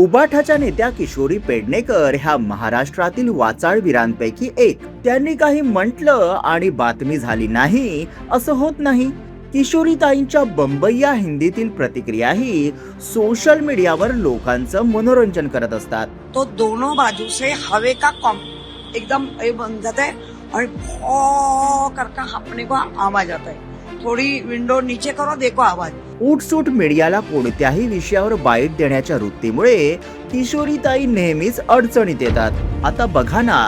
उबाठाच्या नेत्या किशोरी पेडणेकर ह्या महाराष्ट्रातील वाचाळवीरांपैकी एक. त्यांनी काही म्हटलं आणि बातमी झाली नाही असं होत नाही. किशोरीताईंच्या बंबई या हिंदीतील प्रतिक्रियाही सोशल मीडियावर लोकांचं मनोरंजन करत असतात. तो दोनों बाजू से हवे का एकदम ये बन जाता है और भौ करके अपने को आवाज आता है. थोड़ी विंडो नीचे करो, देखो आवाज. उठसूट मीडियाला कोणत्याही विषयावर बाईट देण्याच्या वृत्तीमुळे किशोरीताई नेहमीच अडचणीत येतात. आता बघा ना,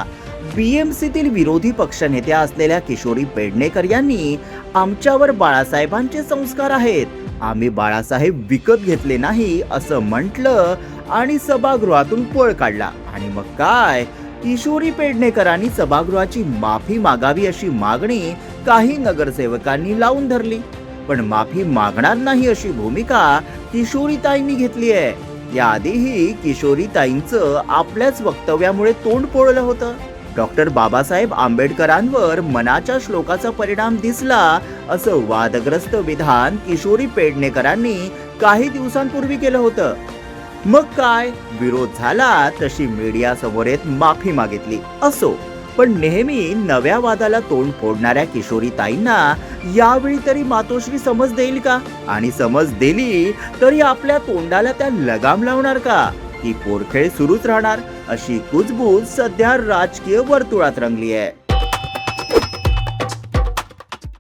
बीएमसीतील विरोधी पक्षनेत्या असलेल्या किशोरी पेडणेकर यांनी आमच्यावर बाळासाहेबांचे संस्कार आहेत, आम्ही बाळासाहेब विकत घेतले नाही असं म्हटलं आणि सभागृहातून पळ काढला. आणि मग काय, किशोरी पेडणेकरांनी सभागृहाची माफी मागावी अशी मागणी काही नगरसेवकांनी लावून धरली. पण माफी मागणार नाही अशी भूमिका किशोरीताईंनी घेतली आहे. याआधीही किशोरीताईंचं आपल्याच वक्तव्यामुळे तोंड पोळलं होतं. डॉक्टर बाबासाहेब आंबेडकरांवर मनाच्या श्लोकाचा परिणाम दिसला असं वादग्रस्त विधान किशोरी पेडणेकरांनी काही दिवसांपूर्वी केलं होतं. मग काय, विरोध झाला तशी मीडिया समोर येत माफी मागितली. असो, पण नेहमी नव्या वादाला तोंड फोडणाऱ्या किशोरीताईंना यावेळी तरी मातोश्री समज देईल का? आणि समज दिली तरी आपल्या तोंडाला त्या लगाम लावणार का? की पोरखेळ सुरूच राहणार? अशी कुजबूज सध्या राजकीय वर्तुळात रंगली आहे.